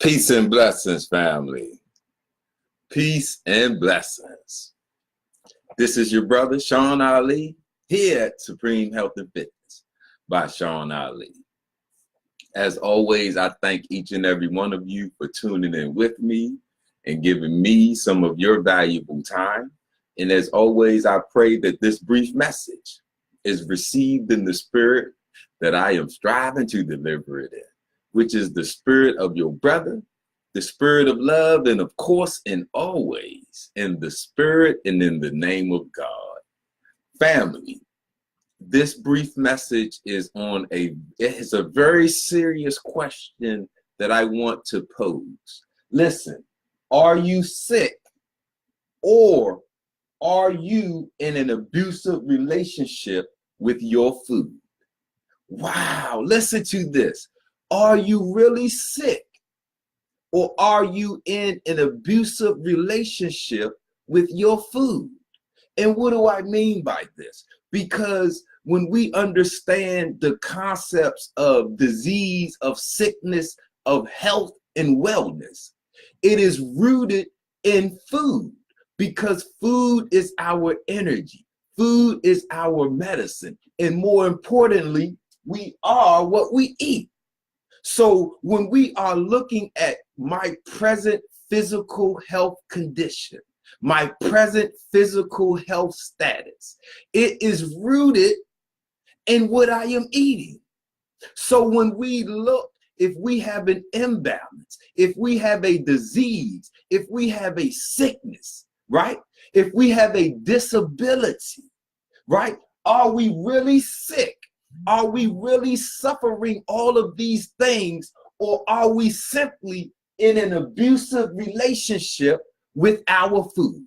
Peace and blessings, family. Peace and blessings. This is your brother, Sean Ali, here at Supreme Health and Fitness by Sean Ali. As always, I thank each and every one of you for tuning in with me and giving me some of your valuable time. And as always, I pray that this brief message is received in the spirit that I am striving to deliver it in, which is the spirit of your brother, the spirit of love, and of course, and always, in the spirit and in the name of God. Family, this brief message is it is a very serious question that I want to pose. Listen, are you sick or are you in an abusive relationship with your food? Wow, listen to this. Are you really sick? Or are you in an abusive relationship with your food? And what do I mean by this? Because when we understand the concepts of disease, of sickness, of health and wellness, it is rooted in food, because food is our energy. Food is our medicine. And more importantly, we are what we eat. So when we are looking at my present physical health condition, my present physical health status, it is rooted in what I am eating. So when we look, if we have an imbalance, if we have a disease, if we have a sickness, right? If we have a disability, right? Are we really sick? Are we really suffering all of these things, or are we simply in an abusive relationship with our food?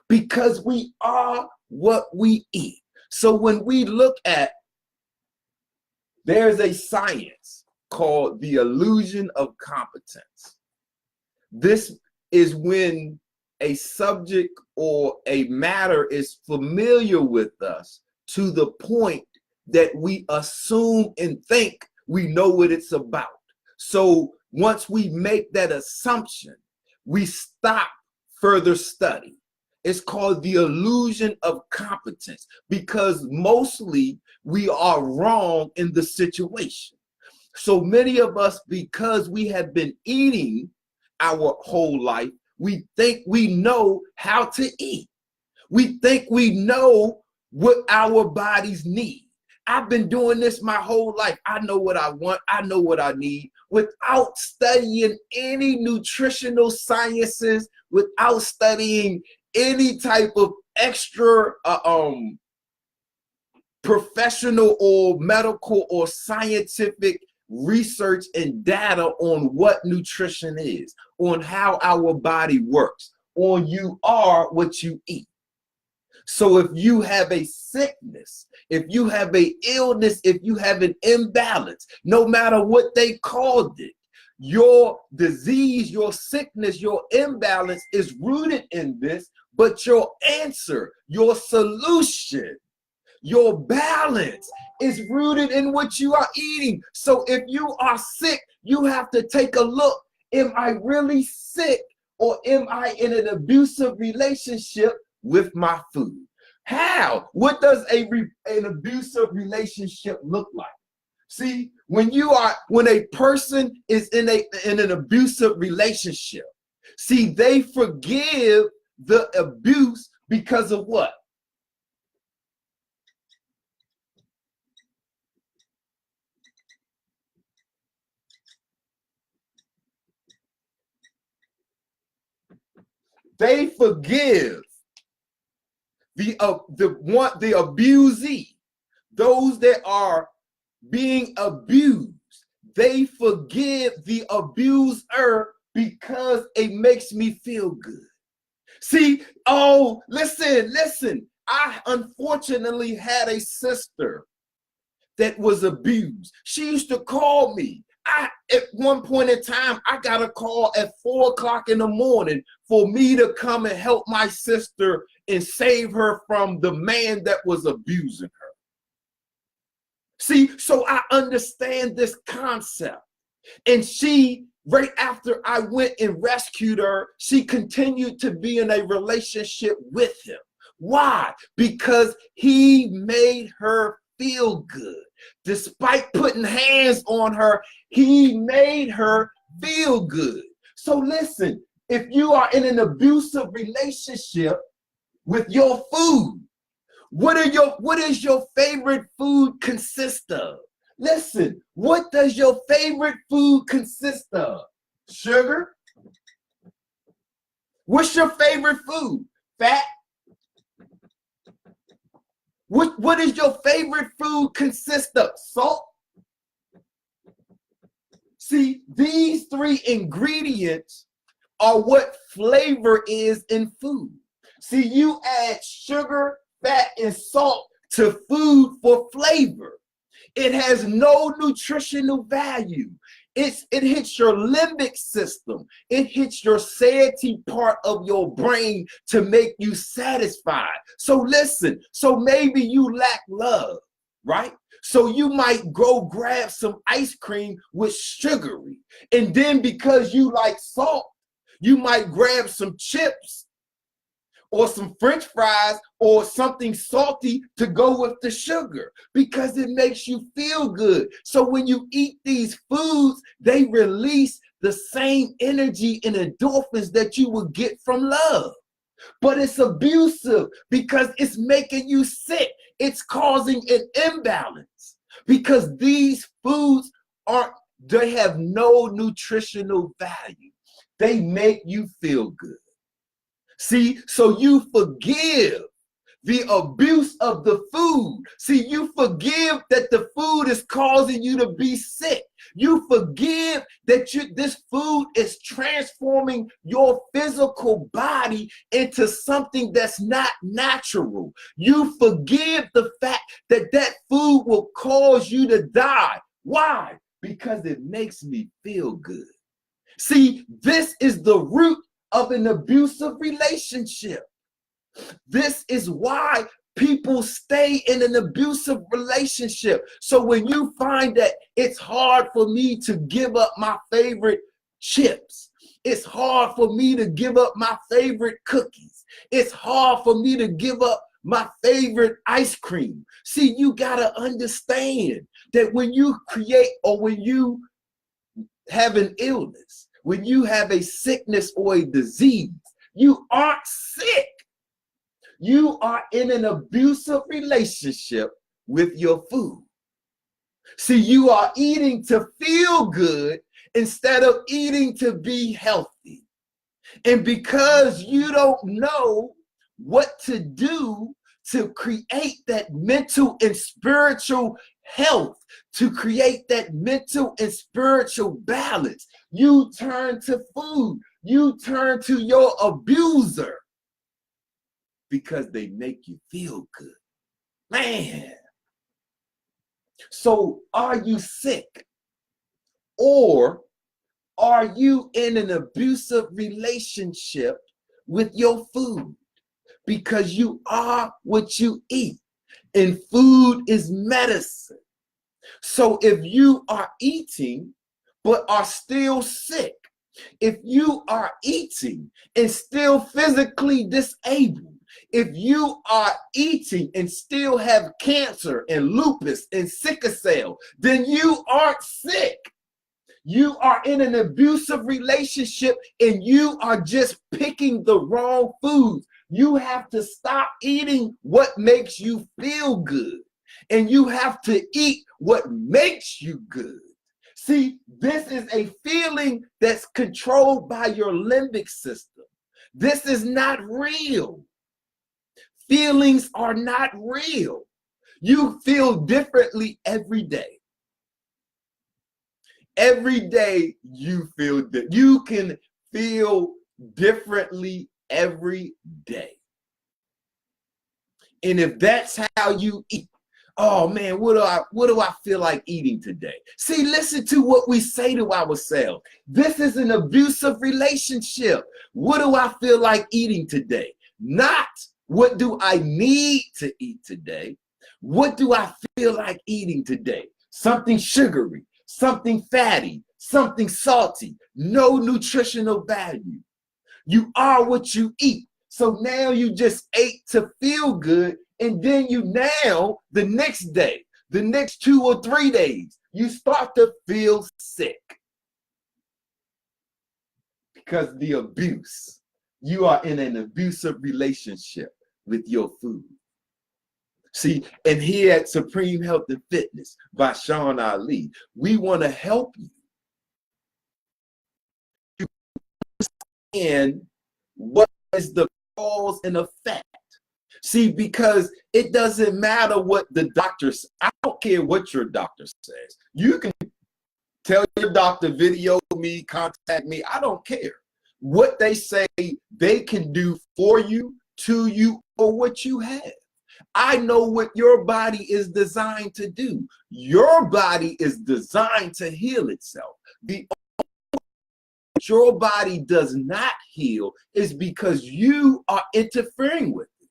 Because we are what we eat. So when we look at, there's a science called the illusion of competence. This is when a subject or a matter is familiar with us to the point that we assume and think we know what it's about. So once we make that assumption, we stop further study. It's called the illusion of competence, because mostly we are wrong in the situation. So many of us, because we have been eating our whole life, we think we know how to eat. We think we know what our bodies need. I've been doing this my whole life. I know what I want. I know what I need, without studying any nutritional sciences, without studying any type of extra professional or medical or scientific research and data on what nutrition is, on how our body works, on you are what you eat. So if you have a sickness, if you have an illness, if you have an imbalance, no matter what they called it, your disease, your sickness, your imbalance is rooted in this, but your answer, your solution, your balance is rooted in what you are eating. So if you are sick, you have to take a look. Am I really sick, or am I in an abusive relationship with my food? How? What does an abusive relationship look like? See, when a person is in an abusive relationship, see, they forgive the abuse because of what? They forgive the abusee, those that are being abused. They forgive the abuser because it makes me feel good. See, oh, listen. I unfortunately had a sister that was abused. She used to call me. At one point in time, I got a call at 4 o'clock in the morning for me to come and help my sister and save her from the man that was abusing her. See, so I understand this concept. And she Right after I went and rescued her, she continued to be in a relationship with him. Why? Because he made her feel good. Despite putting hands on her, he made her feel good. So listen, if you are in an abusive relationship with your food, what is your favorite food consist of? Listen, what does your favorite food consist of? Sugar? What's your favorite food? Fat? What is your favorite food consist of? Salt? See, these three ingredients are what flavor is in food. See, you add sugar, fat, and salt to food for flavor. It has no nutritional value. It hits your limbic system. It hits your satiety part of your brain to make you satisfied. So listen, so maybe you lack love, right? So you might go grab some ice cream with sugary. And then because you like salt, you might grab some chips or some French fries or something salty to go with the sugar because it makes you feel good. So when you eat these foods, they release the same energy and endorphins that you would get from love. But it's abusive because it's making you sick. It's causing an imbalance because these foods they have no nutritional value. They make you feel good. See, so you forgive the abuse of the food. See, you forgive that the food is causing you to be sick. You forgive that this food is transforming your physical body into something that's not natural. You forgive the fact that that food will cause you to die. Why? Because it makes me feel good. See, this is the root of an abusive relationship. This is why people stay in an abusive relationship. So when you find that it's hard for me to give up my favorite chips, it's hard for me to give up my favorite cookies, it's hard for me to give up my favorite ice cream. See, you gotta understand that when you create or when you have an illness, when you have a sickness or a disease, you aren't sick. You are in an abusive relationship with your food. See, you are eating to feel good instead of eating to be healthy. And because you don't know what to do to create that mental and spiritual health, to create that mental and spiritual balance, you turn to food. You turn to your abuser because they make you feel good. Man. So are you sick? Or are you in an abusive relationship with your food? Because you are what you eat. And food is medicine. So if you are eating but are still sick, if you are eating and still physically disabled, if you are eating and still have cancer and lupus and sickle cell, then you aren't sick. You are in an abusive relationship and you are just picking the wrong foods. You have to stop eating what makes you feel good, and you have to eat what makes you good. See, this is a feeling that's controlled by your limbic system. This is not real. Feelings are not real. You feel differently every day. Every day you feel that you can feel differently every day. And if that's how you eat, oh man, what do I feel like eating today? See, listen to what we say to ourselves. This is an abusive relationship. What do I feel like eating today? Not what do I need to eat today? What do I feel like eating today? Something sugary, something fatty, something salty. no nutritional value. You are what you eat. So now you just ate to feel good, and then you now, the next day, the next 2 or 3 days, you start to feel sick. Because the abuse, you are in an abusive relationship with your food. See, and here at Supreme Health and Fitness by Sean Ali, we want to help you in what is the cause and effect. See, because it doesn't matter what the doctor says. I don't care what your doctor says. You can tell your doctor, video me, contact me. I don't care. What they say they can do for you, to you, or what you have. I know what your body is designed to do. Your body is designed to heal itself. The your body does not heal is because you are interfering with it.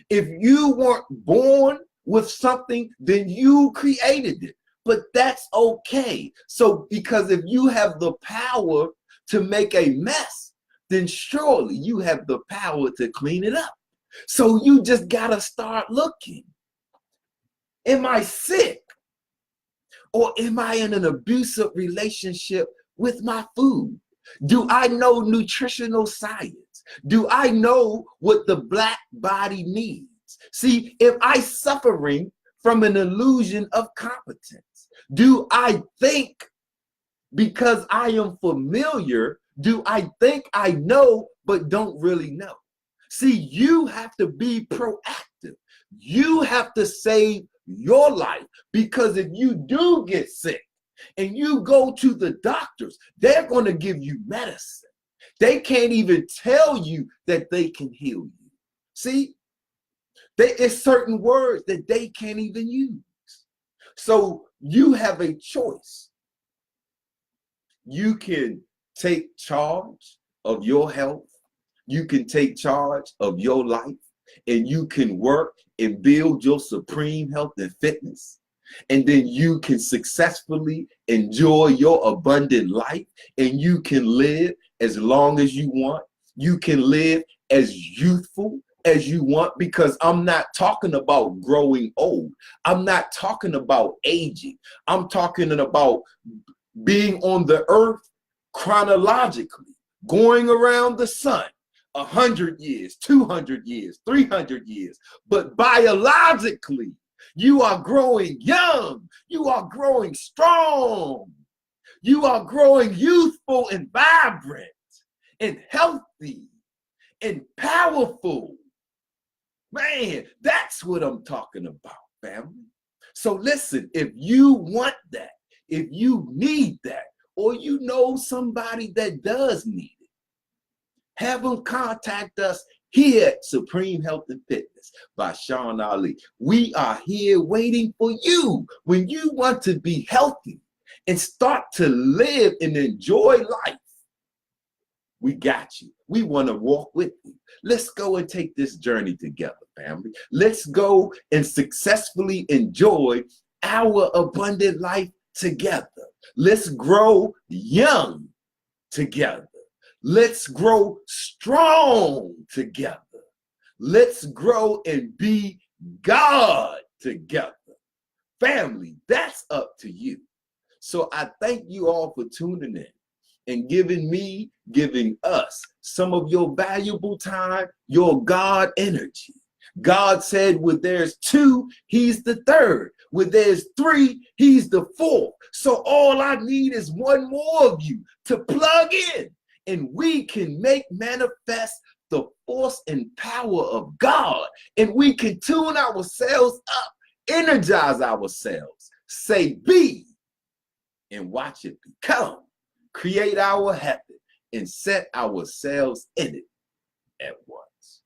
If you weren't born with something, then you created it. But that's okay. So because if you have the power to make a mess, then surely you have the power to clean it up. So you just gotta start looking. Am I sick? Or am I in an abusive relationship with my food? Do I know nutritional science? Do I know what the Black body needs? See, if I'm suffering from an illusion of competence, do I think because I am familiar, do I think I know but don't really know? See, you have to be proactive. You have to save your life, because if you do get sick and you go to the doctors, they're going to give you medicine. They can't even tell you that they can heal you. See, it's certain words that they can't even use. So you have a choice. You can take charge of your health. You can take charge of your life, and you can work and build your supreme health and fitness. And then you can successfully enjoy your abundant life, and you can live as long as you want. You can live as youthful as you want, because I'm not talking about growing old. I'm not talking about aging. I'm talking about being on the earth chronologically, going around the sun 100 years, 200 years, 300 years. But biologically, you are growing young. You are growing strong. You are growing youthful and vibrant and healthy and powerful. Man, that's what I'm talking about, family. So listen, if you want that, if you need that, or you know somebody that does need it, have them contact us here at Supreme Health and Fitness by Sean Ali. We are here waiting for you when you want to be healthy and start to live and enjoy life. We got you. We want to walk with you. Let's go and take this journey together, family. Let's go and successfully enjoy our abundant life together. Let's grow young together. Let's grow strong together. Let's grow and be God together. Family, that's up to you. So I thank you all for tuning in and giving us some of your valuable time, your God energy. God said, where there's two, he's the third. Where there's three, he's the fourth. So all I need is one more of you to plug in, and we can make manifest the force and power of God. And we can tune ourselves up, energize ourselves, say be, and watch it become. Create our heaven and set ourselves in it at once.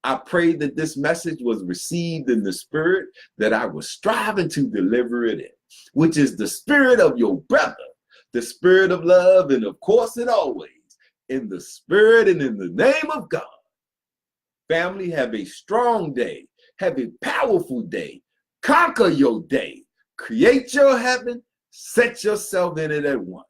I pray that this message was received in the spirit that I was striving to deliver it in, which is the spirit of your brother, the spirit of love, and of course and always in the spirit and in the name of God. Family, have a strong day. Have a powerful day. Conquer your day. Create your heaven. Set yourself in it at once.